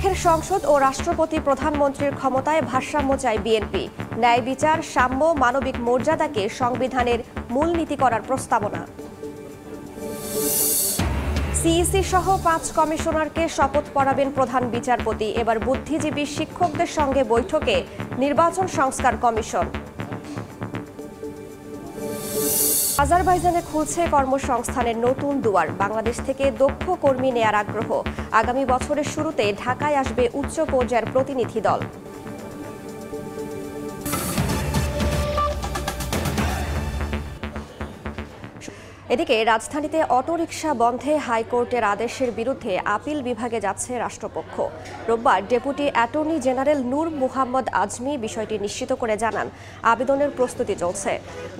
ফের সংসদ ও রাষ্ট্রপতি প্রধানমন্ত্রীর ক্ষমতায় ভারসাম্য চায় বিএনপি। ন্যায় বিচার, সাম্য, মানবিক মর্যাদাকে সংবিধানের মূলনীতি করার প্রস্তাবনা। সিইসি সহ 5 কমিশনারকে শপথ পড়াবেন প্রধান বিচারপতি। এবার বুদ্ধিজীবী শিক্ষকদের সঙ্গে বৈঠকে নির্বাচন সংস্কার কমিশন। আজারবাইজানে খুলছে কর্মসংস্থানের নতুন দুয়ার। বাংলাদেশ থেকে দক্ষ কর্মী নেয়ার আগ্রহ। আগামী বছরের শুরুতে ঢাকায় আসবে উচ্চ পর্যায়ের প্রতিনিধি দল। এদিকে রাজধানীতে অটোরিকশা বন্ধে হাইকোর্টের আদেশের বিরুদ্ধে আপিল বিভাগে যাচ্ছে রাষ্ট্রপক্ষ। রোববার ডেপুটি অ্যাটর্নি জেনারেল নূর মুহাম্মদ আজমি বিষয়টি নিশ্চিত করে জানান, আবেদনের প্রস্তুতি চলছে।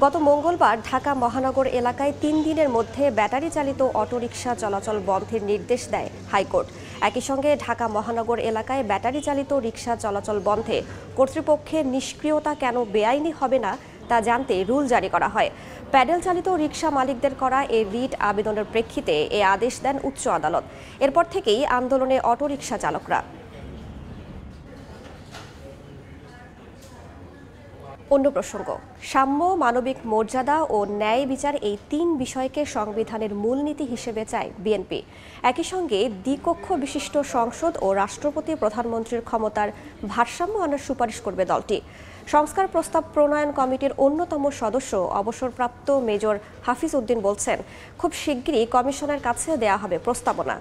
গত মঙ্গলবার ঢাকা মহানগর এলাকায় 3 দিনের মধ্যে ব্যাটারি চালিত অটোরিকশা চলাচল বন্ধের নির্দেশ দেয় হাইকোর্ট। একই সঙ্গে ঢাকা মহানগর এলাকায় ব্যাটারি চালিত রিকশা চলাচল বন্ধে কর্তৃপক্ষের নিষ্ক্রিয়তা কেন বেআইনি হবে না তা জানতে রুল জারি করা হয়। প্যাডেল চালিত রিকশা মালিকদের করা এই রিট আবেদনের প্রেক্ষিতে এ আদেশ দেন উচ্চ আদালত। এরপর থেকেই আন্দোলনে অটোরিকশা চালকরা। অন্য প্রসঙ্গ, সাম্য, মানবিক মর্যাদা ও ন্যায় বিচার এই 3 বিষয়কে সংবিধানের মূলনীতি হিসেবে চায় বিএনপি। একই সঙ্গে দ্বিকক্ষ বিশিষ্ট সংসদ ও রাষ্ট্রপতি প্রধানমন্ত্রীর ক্ষমতার ভারসাম্য আনার সুপারিশ করবে দলটি। সংস্কার প্রস্তাব প্রণয়ন কমিটির অন্যতম সদস্য অবসরপ্রাপ্ত মেজর হাফিজ উদ্দিন বলছেন, খুব শিগগিরই কমিশনের কাছে দেয়া হবে প্রস্তাবনা।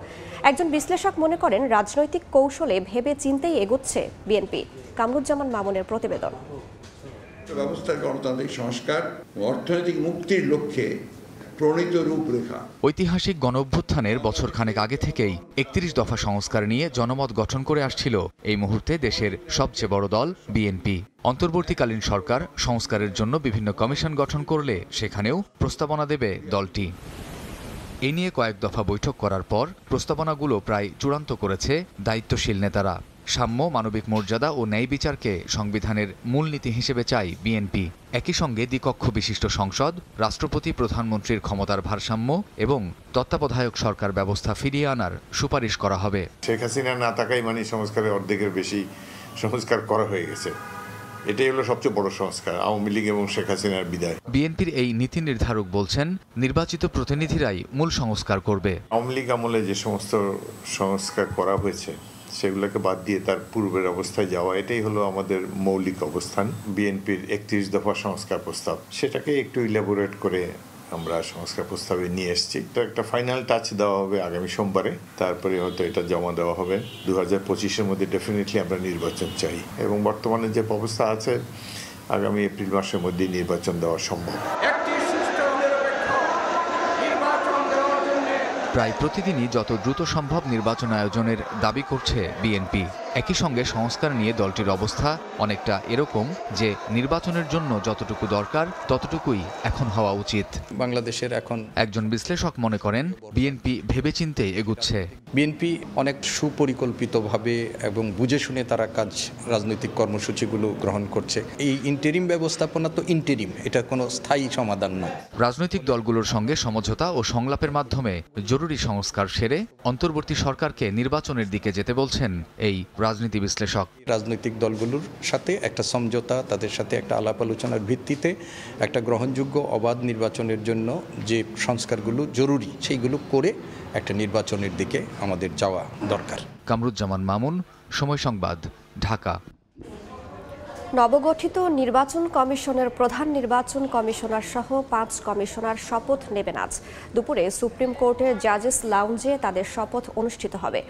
একজন বিশ্লেষক মনে করেন, রাজনৈতিক কৌশলে ভেবে চিন্তেই এগোচ্ছে বিএনপি। কামরুজ্জামান মামুনের প্রতিবেদন। ব্যবস্থার গণতান্ত্রিক সংস্কার ও অর্থনৈতিক মুক্তির লক্ষ্যে প্রণীত রূপরেখা। ঐতিহাসিক গণঅভ্যুত্থানের বছরখানেক আগে থেকেই 31 দফা সংস্কার নিয়ে জনমত গঠন করে আসছিল এই মুহূর্তে দেশের সবচেয়ে বড় দল বিএনপি। অন্তর্বর্তীকালীন সরকার সংস্কারের জন্য বিভিন্ন কমিশন গঠন করলে সেখানেও প্রস্তাবনা দেবে দলটি। এ নিয়ে কয়েক দফা বৈঠক করার পর প্রস্তাবনাগুলো প্রায় চূড়ান্ত করেছে দায়িত্বশীল নেতারা। সাম্য, মানবিক মর্যাদা ও ন্যায় বিচারকে সংবিধানের মূলনীতি হিসেবে চায় বিএনপি। একই সঙ্গে দ্বিকক্ষ বিশিষ্ট সংসদ, রাষ্ট্রপতি প্রধানমন্ত্রীর ক্ষমতার ভারসাম্য এবং তত্ত্বাবধায়ক সরকার ব্যবস্থা ফিরিয়ে আনার সুপারিশ করা হবে। শেখ হাসিনা না থাকাই মানে সংস্কারের অর্ধেকের বেশি সংস্কার করা হয়ে গেছে। এটাই হলো সবচেয়ে বড় সংস্কার, আওয়ামী লীগ এবং শেখ হাসিনার বিদায়। বিএনপির এই নীতি নির্ধারক বলছেন, নির্বাচিত প্রতিনিধিরাই মূল সংস্কার করবে। আওয়ামী লীগ আমলে যে সমস্ত সংস্কার করা হয়েছে সেগুলোকে বাদ দিয়ে তার পূর্বের অবস্থায় যাওয়া, এটাই হলো আমাদের মৌলিক অবস্থান। বিএনপির 31 দফা সংস্কার প্রস্তাব, সেটাকে একটু ইলাবোরেট করে আমরা সংস্কার প্রস্তাবে নিয়ে এসেছি। তো একটা ফাইনাল টাচ দেওয়া হবে আগামী সোমবারে, তারপরে হয়তো এটা জমা দেওয়া হবে। 2025-এর মধ্যে ডেফিনেটলি আমরা নির্বাচন চাই এবং বর্তমানে যে অবস্থা আছে আগামী এপ্রিল মাসের মধ্যে নির্বাচন দেওয়া সম্ভব। প্রায় প্রতিদিনই যত দ্রুত সম্ভব নির্বাচন আয়োজনের দাবি করছে বিএনপি। একই সঙ্গে সংস্কার নিয়ে দলটির অবস্থা অনেকটা এরকম যে, নির্বাচনের জন্য যতটুকু দরকার ততটুকুই এখন হওয়া উচিত। বাংলাদেশের এখন একজন বিশ্লেষক মনে করেন, বিএনপি ভেবেচিন্তে এগুচ্ছে। বিএনপি অনেক সুপরিকল্পিতভাবে এবং বুঝে শুনে তারা রাজনৈতিক কর্মসূচিগুলো গ্রহণ করছে। এই ইন্টেরিম ব্যবস্থাপনা তো ইন্টেরিম, এটা কোনো স্থায়ী সমাধান নয়। রাজনৈতিক দলগুলোর সঙ্গে সমঝোতা ও সংলাপের মাধ্যমে জরুরি সংস্কার সেরে অন্তর্বর্তী সরকারকে নির্বাচনের দিকে যেতে বলছেন এই রাজনীতি বিশ্লেষক। রাজনৈতিক দলগুলোর সাথে একটা সমঝোতা, তাদের সাথে একটা আলাপ আলোচনার ভিত্তিতে একটা গ্রহণযোগ্য অবাধ নির্বাচনের জন্য যে সংস্কারগুলো জরুরি সেইগুলো করে একটা নির্বাচনের দিকে আমাদের যাওয়া দরকার। কামরুজ্জামান মামুন, সময় সংবাদ, ঢাকা। নবগঠিত নির্বাচন কমিশনের প্রধান নির্বাচন কমিশনার সহ 5 কমিশনার শপথ নেবেন আজ দুপুরে সুপ্রিম কোর্টের জাজেস লাউঞ্জে তাদের শপথ অনুষ্ঠিত হবে।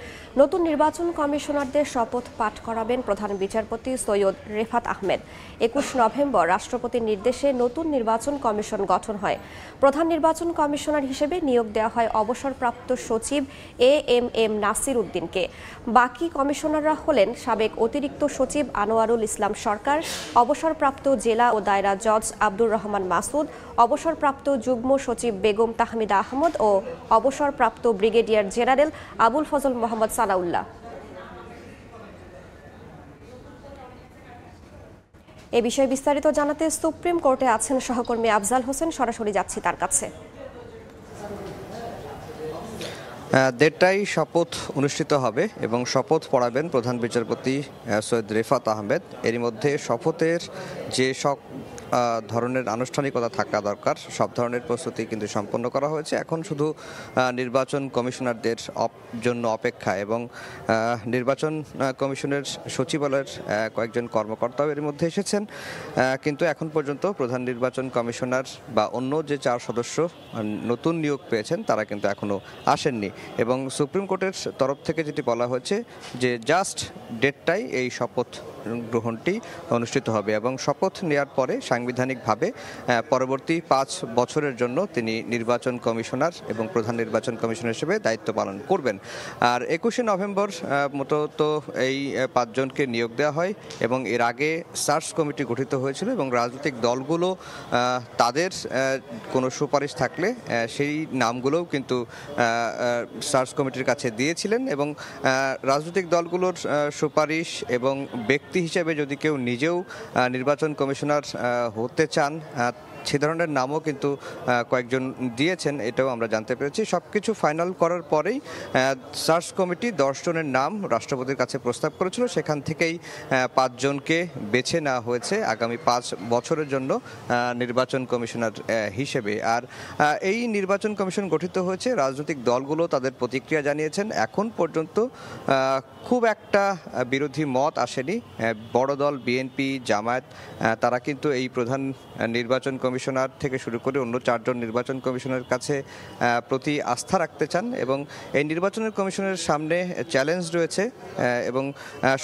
নতুন নির্বাচন কমিশনারদের শপথ পাঠ করাবেন প্রধান বিচারপতি সৈয়দ রেফাত আহমেদ। 21 নভেম্বর রাষ্ট্রপতির নির্দেশে নতুন নির্বাচন কমিশন গঠন হয়। প্রধান নির্বাচন কমিশনার হিসেবে নিয়োগ দেওয়া হয় অবসরপ্রাপ্ত সচিব এএমএম নাসির উদ্দিনকে। বাকি কমিশনাররা হলেন সাবেক অতিরিক্ত সচিব আনোয়ারুল ইসলাম সরকার, অবসরপ্রাপ্ত জেলা ও দায়রা জজ আব্দুর রহমান মাসুদ, অবসরপ্রাপ্ত যুগ্ম সচিব বেগম তাহমিদা আহমদ ও অবসরপ্রাপ্ত ব্রিগেডিয়ার জেনারেল আবুল ফজল মোহাম্মদ সানাউল্লাহ। এ বিষয়ে বিস্তারিত জানাতে সুপ্রিম কোর্টে আছেন সহকর্মী আফজাল হোসেন, সরাসরি যাচ্ছি তার কাছে। দেড়টায় শপথ অনুষ্ঠিত হবে এবং শপথ পড়াবেন প্রধান বিচারপতি সৈয়দ রেফাত আহমেদ। এরই মধ্যে শপথের যে সব ধরনের আনুষ্ঠানিকতা থাকা দরকার সব ধরনের প্রস্তুতি কিন্তু সম্পন্ন করা হয়েছে। এখন শুধু নির্বাচন কমিশনারদের জন্য অপেক্ষা এবং নির্বাচন কমিশনের সচিবালয়ের কয়েকজন কর্মকর্তাও এর মধ্যে এসেছেন, কিন্তু এখন পর্যন্ত প্রধান নির্বাচন কমিশনার বা অন্য যে 4 সদস্য নতুন নিয়োগ পেয়েছেন তারা কিন্তু এখনও আসেননি। এবং সুপ্রিম কোর্টের তরফ থেকে যেটি বলা হয়েছে যে জাস্ট ডেটটাই এই শপথ গ্রহণটি অনুষ্ঠিত হবে এবং শপথ নেওয়ার পরে সাংবিধানিকভাবে পরবর্তী 5 বছরের জন্য তিনি নির্বাচন কমিশনার এবং প্রধান নির্বাচন কমিশনার হিসেবে দায়িত্ব পালন করবেন। আর 21শে নভেম্বর মূলত এই 5 জনকে নিয়োগ দেওয়া হয় এবং এর আগে সার্চ কমিটি গঠিত হয়েছিল এবং রাজনৈতিক দলগুলো তাদের কোনো সুপারিশ থাকলে সেই নামগুলোও কিন্তু সার্চ কমিটির কাছে দিয়েছিলেন এবং রাজনৈতিক দলগুলোর সুপারিশ এবং ব্যক্তি হিসেবে যদি কেউ নিজেও নির্বাচন কমিশনার হতে চান সে ধরনের নামও কিন্তু কয়েকজন দিয়েছেন, এটাও আমরা জানতে পেরেছি। সব কিছু ফাইনাল করার পরেই সার্চ কমিটি 10 জনের নাম রাষ্ট্রপতির কাছে প্রস্তাব করেছিল, সেখান থেকেই 5 জনকে বেছে নেওয়া হয়েছে আগামী 5 বছরের জন্য নির্বাচন কমিশনার হিসেবে। আর এই নির্বাচন কমিশন গঠিত হয়েছে, রাজনৈতিক দলগুলো তাদের প্রতিক্রিয়া জানিয়েছেন। এখন পর্যন্ত খুব একটা বিরোধী মত আসেনি। বড় দল বিএনপি, জামায়াত তারা কিন্তু এই প্রধান নির্বাচন কমিশনার থেকে শুরু করে অন্য 4 জন নির্বাচন কমিশনের কাছে প্রতি আস্থা রাখতে চান এবং এই নির্বাচনের কমিশনের সামনে চ্যালেঞ্জ রয়েছে এবং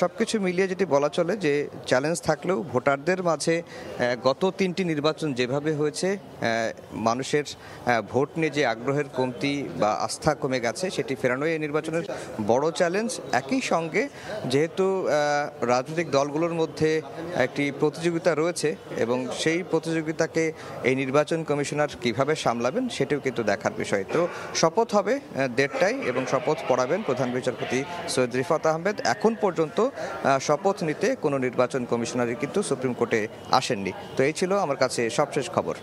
সবকিছু মিলিয়ে যেটি বলা চলে যে চ্যালেঞ্জ থাকলেও ভোটারদের মাঝে গত 3টি নির্বাচন যেভাবে হয়েছে মানুষের ভোট নিয়ে যে আগ্রহের কমতি বা আস্থা কমে গেছে সেটি ফেরানোই এই নির্বাচনের বড় চ্যালেঞ্জ। একই সঙ্গে যেহেতু রাজনৈতিক দলগুলোর মধ্যে একটি প্রতিযোগিতা রয়েছে এবং সেই প্রতিযোগিতাকে এই নির্বাচন কমিশনার কিভাবে সামলাবেন সেটাও কিন্তু দেখার বিষয়। তো শপথ হবে 1:30টায় এবং শপথ পড়াবেন প্রধান বিচারপতি সৈয়দ রেফাত আহমেদ। এখন পর্যন্ত শপথ নিতে কোনো নির্বাচন কমিশনারই কিন্তু সুপ্রিম কোর্টে আসেননি। তো এই ছিল আমার কাছে সবশেষ খবর।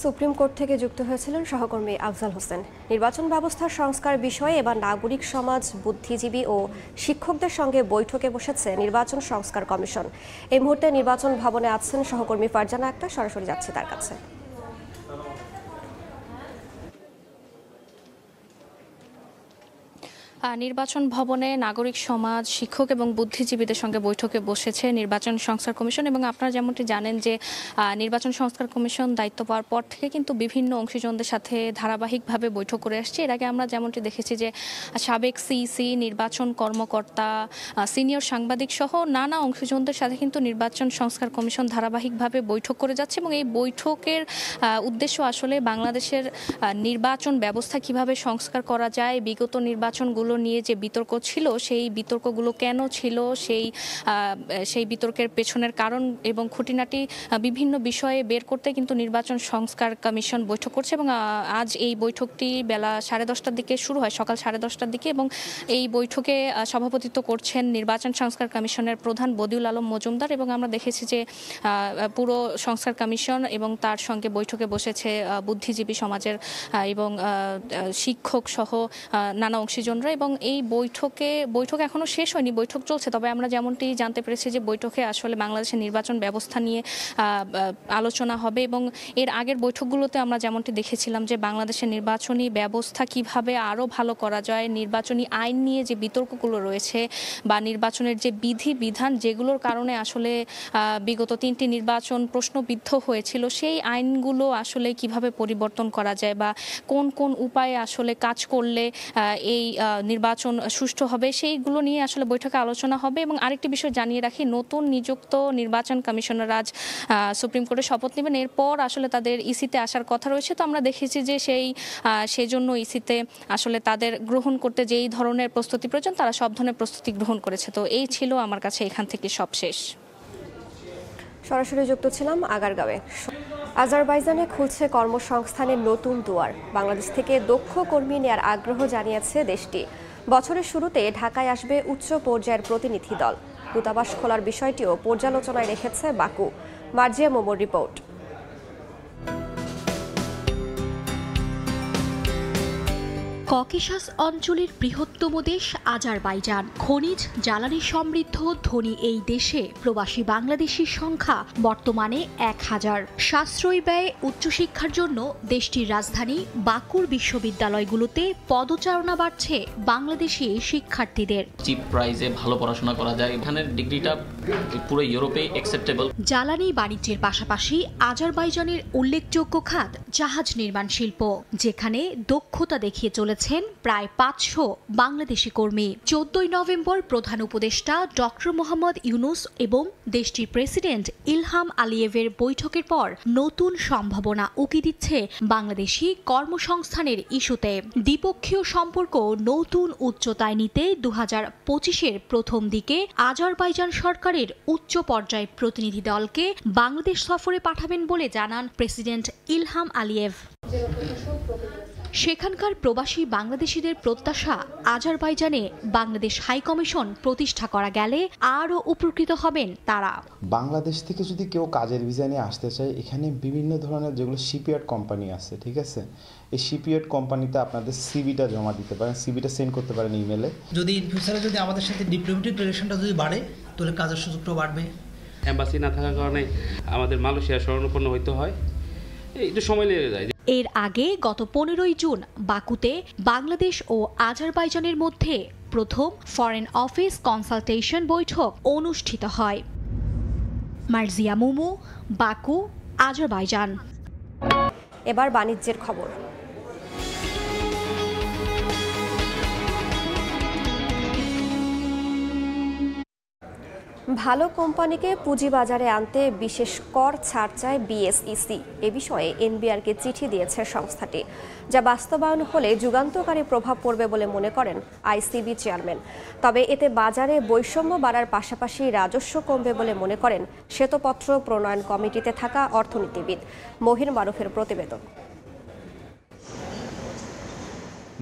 সুপ্রিম কোর্ট থেকে যুক্ত হয়েছিলেন সহকর্মী আফজাল হোসেন। নির্বাচন ব্যবস্থার সংস্কার বিষয়ে এবার নাগরিক সমাজ, বুদ্ধিজীবী ও শিক্ষকদের সঙ্গে বৈঠকে বসেছে নির্বাচন সংস্কার কমিশন। এই মুহূর্তে নির্বাচন ভবনে আছেন সহকর্মী ফারজানা আক্তার, সরাসরি যাচ্ছে তার কাছে। নির্বাচন ভবনে নাগরিক সমাজ, শিক্ষক এবং বুদ্ধিজীবীদের সঙ্গে বৈঠকে বসেছে নির্বাচন সংস্কার কমিশন। এবং আপনারা যেমনটি জানেন যে নির্বাচন সংস্কার কমিশন দায়িত্ব পাওয়ার পর থেকে কিন্তু বিভিন্ন অংশীজনদের সাথে ধারাবাহিকভাবে বৈঠক করে আসছে। এর আগে আমরা যেমনটি দেখেছি যে সাবেক সিইসি, নির্বাচন কর্মকর্তা, সিনিয়র সাংবাদিক সহ নানা অংশীজনদের সাথে কিন্তু নির্বাচন সংস্কার কমিশন ধারাবাহিকভাবে বৈঠক করে যাচ্ছে এবং এই বৈঠকের উদ্দেশ্য আসলে বাংলাদেশের নির্বাচন ব্যবস্থা কিভাবে সংস্কার করা যায়, বিগত নির্বাচনগুলো নিয়ে যে বিতর্ক ছিল সেই বিতর্কগুলো কেন ছিল, সেই বিতর্কের পেছনের কারণ এবং খুঁটিনাটি বিভিন্ন বিষয়ে বের করতে কিন্তু নির্বাচন সংস্কার কমিশন বৈঠক করছে। এবং আজ এই বৈঠকটি বেলা 10:30টার দিকে শুরু হয়, সকাল 10:30টার দিকে। এবং এই বৈঠকে সভাপতিত্ব করছেন নির্বাচন সংস্কার কমিশনের প্রধান বদিউল আলম মজুমদার। এবং আমরা দেখেছি যে পুরো সংস্কার কমিশন এবং তার সঙ্গে বৈঠকে বসেছে বুদ্ধিজীবী সমাজের এবং শিক্ষক সহ নানা অংশীজনরা। এবং এই বৈঠক এখনো শেষ হয়নি, বৈঠক চলছে। তবে আমরা যেমনটি জানতে পেরেছি যে বৈঠকে আসলে বাংলাদেশের নির্বাচন ব্যবস্থা নিয়ে আলোচনা হবে। এবং এর আগের বৈঠকগুলোতে আমরা যেমনটি দেখেছিলাম যে বাংলাদেশের নির্বাচনী ব্যবস্থা কিভাবে আরও ভালো করা যায়, নির্বাচনী আইন নিয়ে যে বিতর্কগুলো রয়েছে বা নির্বাচনের যে বিধি বিধান যেগুলোর কারণে আসলে বিগত 3টি নির্বাচন প্রশ্নবিদ্ধ হয়েছিল, সেই আইনগুলো আসলে কিভাবে পরিবর্তন করা যায় বা কোন কোন উপায়ে আসলে কাজ করলে এই নির্বাচন সুষ্ঠু হবে, সেইগুলো নিয়ে আসলে বৈঠকে আলোচনা হবে। এবং আরেকটি বিষয় জানিয়ে রাখি, নতুন নিযুক্ত নির্বাচন কমিশনার আজ সুপ্রিম কোর্টে শপথ নেবেন। এরপর আসলে তাদের ইসিতে আসার কথা রয়েছে। তো আমরা দেখেছি যে সেজন্য ইসিতে আসলে তাদের গ্রহণ করতে যেই ধরনের প্রস্তুতি প্রয়োজন তারা সব ধরনের প্রস্তুতি গ্রহণ করেছে। তো এই ছিল আমার কাছে এখান থেকে সব শেষ। সরাসরি যুক্ত ছিলাম আগারগাঁওয়ে। আজারবাইজানে খুলছে কর্মসংস্থানের নতুন দুয়ার। বাংলাদেশ থেকে দক্ষ কর্মী নেয়ার আগ্রহ জানিয়েছে দেশটি। বছরের শুরুতে ঢাকায় আসবে উচ্চ পর্যায়ের প্রতিনিধি দল। দূতাবাস খোলার বিষয়টিও পর্যালোচনায় রেখেছে বাকু। মার্জিয়া মোমোর রিপোর্ট। ককেশাস অঞ্চলের বৃহত্তম দেশ আজারবাইজান। খনিজ জ্বালানি সমৃদ্ধ ধনী এই দেশে প্রবাসী বাংলাদেশির সংখ্যা বর্তমানে 1000। সাশ্রয়ী ব্যয়ে উচ্চশিক্ষার জন্য দেশটির রাজধানী বাকুর বিশ্ববিদ্যালয়গুলোতে পদচারণা বাড়ছে বাংলাদেশি শিক্ষার্থীদের। চিপ প্রাইসে ভালো পড়াশোনা করা যায়, এখানের ডিগ্রিটা পুরো ইউরোপে অ্যাকসেপ্টেবল। জ্বালানি বাণিজ্যের পাশাপাশি আজারবাইজানের উল্লেখযোগ্য খাত জাহাজ নির্মাণ শিল্প, যেখানে দক্ষতা দেখিয়ে চলেছেন প্রায় 500 বাংলাদেশি কর্মী। 14 নভেম্বর প্রধান উপদেষ্টা ডক্টর মোহাম্মদ ইউনুস এবং দেশটির প্রেসিডেন্ট ইলহাম আলিয়েভের বৈঠকের পর নতুন সম্ভাবনা উকি দিচ্ছে বাংলাদেশি কর্মসংস্থানের ইস্যুতে। দ্বিপক্ষীয় সম্পর্ক নতুন উচ্চতায় নিতে 2025-এর প্রথম দিকে আজারবাইজান সরকারের উচ্চ পর্যায়ের প্রতিনিধি দলকে বাংলাদেশ সফরে পাঠাবেন বলে জানান প্রেসিডেন্ট ইলহাম আলিয়েভ। সেখানকার প্রবাসী বাংলাদেশিদের প্রত্যাশা, আজারবাইজানে বাংলাদেশ হাইকমিশন প্রতিষ্ঠা করা গেলে আরও উপকৃত হবেন তারা। বাংলাদেশ থেকে যদি কেউ কাজের ভিসা নিয়ে আসতে চায়, এখানে বিভিন্ন ধরনের যেগুলো শিপইয়ার্ড কোম্পানি আছে, ঠিক আছে, এই শিপইয়ার্ড কোম্পানিতে আপনাদের সিভিটা জমা দিতে পারেন, সিভিটা সেন্ড করতে পারেন ইমেলে। যদি ইন ফিউচারে যদি আমাদের সাথে ডিপ্লোম্যাটিক রিলেশনটা যদি বাড়ে, তাহলে কাজের সুযোগটা বাড়বে। এম্বাসি না থাকার কারণে আমাদের মালয়েশিয়া শরণাপন্ন হইতে হয়, একটু সময় লেগে যায়। এর আগে গত 15 জুন বাকুতে বাংলাদেশ ও আজারবাইজানের মধ্যে প্রথম ফরেন অফিস কনসালটেশন বৈঠক অনুষ্ঠিত হয়। Marjia Mumu, Baku, Azerbaijan. এবার বাণিজ্যের খবর। ভালো কোম্পানিকে পুঁজিবাজারে আনতে বিশেষ কর ছাড় চায় বিএসইসি। এ বিষয়ে এনবিআরকে চিঠি দিয়েছে সংস্থাটি, যা বাস্তবায়ন হলে যুগান্তকারী প্রভাব পড়বে বলে মনে করেন আইসিবি চেয়ারম্যান। তবে এতে বাজারে বৈষম্য বাড়ার পাশাপাশি রাজস্ব কমবে বলে মনে করেন শ্বেতপত্র প্রণয়ন কমিটিতে থাকা অর্থনীতিবিদ। মহির মারুফের প্রতিবেদন।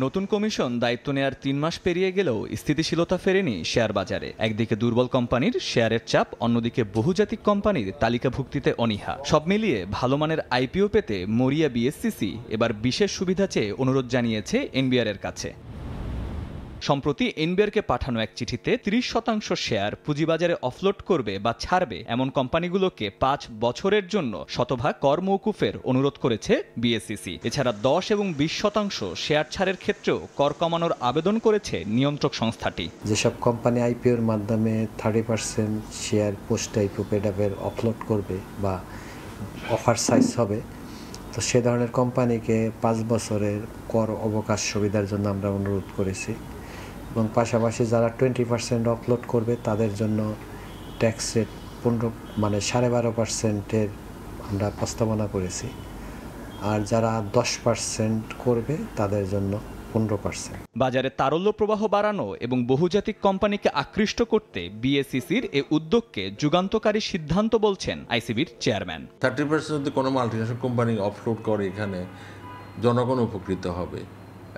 নতুন কমিশন দায়িত্ব নেয়ার 3 মাস পেরিয়ে গেলেও স্থিতিশীলতা ফেরেনি শেয়ার বাজারে। একদিকে দুর্বল কোম্পানির শেয়ারের চাপ, অন্যদিকে বহুজাতিক কোম্পানির তালিকাভুক্তিতে অনীহা। সব মিলিয়ে ভালো মানের আইপিও পেতে মরিয়া বিএসসিসি এবার বিশেষ সুবিধা চেয়ে অনুরোধ জানিয়েছে এনবিআর এর কাছে। সম্প্রতি এনবিআরকে পাঠানো এক চিঠিতে 30% শেয়ার পুঁজিবাজারে অফলোড করবে বা ছাড়বে এমন কোম্পানিগুলোকে 5 বছরের জন্য শতভাগ কর মওকুফের অনুরোধ করেছে বিএসসিসি। এছাড়া 10 এবং 20% শেয়ার ছাড়ের ক্ষেত্রেও কর কমানোর আবেদন করেছে নিয়ন্ত্রক সংস্থাটি। যেসব কোম্পানি আইপিওর মাধ্যমে 30% শেয়ার পোস্ট আইপিও পেডাপের অফলোড করবে বা অফার সাইজ হবে, তো সে ধরনের কোম্পানিকে 5 বছরের কর অবকাশ সুবিধার জন্য আমরা অনুরোধ করেছি। এবং পাশাপাশি যারা 20% অফলোড করবে তাদের জন্য ট্যাক্স রেট 12.5%-এর আমরা প্রস্তাবনা করেছি। আর যারা 10% করবে তাদের জন্য 15%। বাজারে তারল্য প্রবাহ বাড়ানো এবং বহুজাতিক কোম্পানিকে আকৃষ্ট করতে বিএসসিসির এই উদ্যোগকে যুগান্তকারী সিদ্ধান্ত বলছেন আইসিবির চেয়ারম্যান। 30% যদি কোনো মাল্টিন্যাশনাল কোম্পানি অফলোড করে, এখানে জনগণ উপকৃত হবে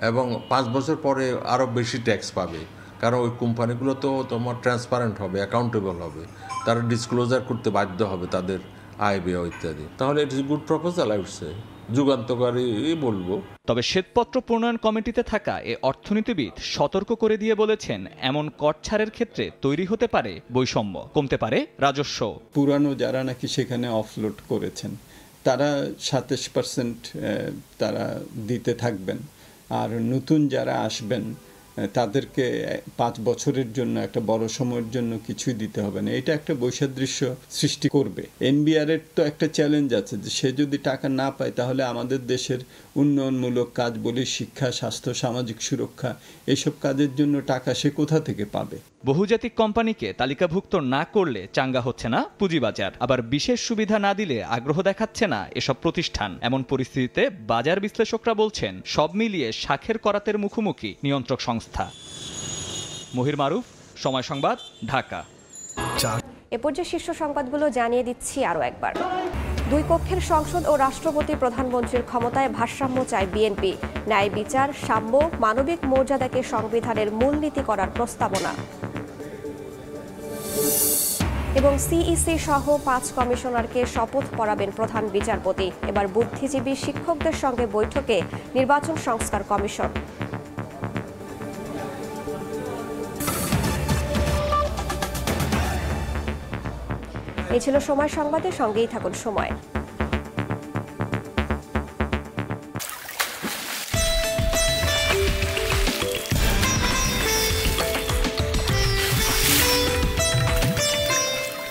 এবং 5 বছর পরে আরও বেশি ট্যাক্স পাবে, কারণ ওই কোম্পানিগুলো তো তোমার ট্রান্সপারেন্ট হবে, অ্যাকাউন্টেবল হবে, তারা ডিসক্লোজার করতে বাধ্য হবে তাদের আয় ব্যয় ইত্যাদি। তাহলে it is good proposal, I would say যুগান্তকারী বলবো। তবে শ্বেতপত্র প্রণয়ন কমিটিতে থাকা এ অর্থনীতিবিদ সতর্ক করে দিয়ে বলেছেন, এমন কর ছাড়ের ক্ষেত্রে তৈরি হতে পারে বৈষম্য, কমতে পারে রাজস্ব। পুরানো যারা নাকি সেখানে অফলোড করেছেন তারা 27% তারা দিতে থাকবেন, আর নতুন যারা আসবেন তাদেরকে 5 বছরের জন্য একটা বড় সময়ের জন্য কিছুই দিতে হবে না। এটা একটা বৈসাদৃশ্য সৃষ্টি করবে। এনবিআর এর তো একটা চ্যালেঞ্জ আছে যে সে যদি টাকা না পায় তাহলে আমাদের দেশের উন্নয়নমূলক কাজ বলি, শিক্ষা, স্বাস্থ্য, সামাজিক সুরক্ষা, এসব কাজের জন্য টাকা সে কোথা থেকে পাবে? বহুজাতিক কোম্পানিকে তালিকাভুক্ত না করলে চাঙ্গা হচ্ছে না পুঁজিবাজার, আবার বিশেষ সুবিধা না দিলে আগ্রহ দেখাচ্ছে না এসব প্রতিষ্ঠান। এমন পরিস্থিতিতে বাজার বিশ্লেষকরা বলছেন, সব মিলিয়ে শাখের করাতের মুখোমুখি নিয়ন্ত্রক সংস্থা। মহির মারুফ, সময় সংবাদ, ঢাকা। এ পর্যায়ে শীর্ষ সংবাদগুলো জানিয়ে দিচ্ছি আরও একবার। 2 কক্ষের সংসদ ও রাষ্ট্রপতি প্রধানমন্ত্রীর ক্ষমতায় ভারসাম্য চায় বিএনপি। ন্যায় বিচার, সাম্য, মানবিক মর্যাদাকে সংবিধানের মূলনীতি করার প্রস্তাবনা। এবং সিইসি সহ 5 কমিশনারকে শপথ পড়াবেন প্রধান বিচারপতি। এবার বুদ্ধিজীবী শিক্ষকদের সঙ্গে বৈঠকে নির্বাচন সংস্কার কমিশন। এই ছিল সময় সংবাদের সঙ্গেই থাকুন সময়।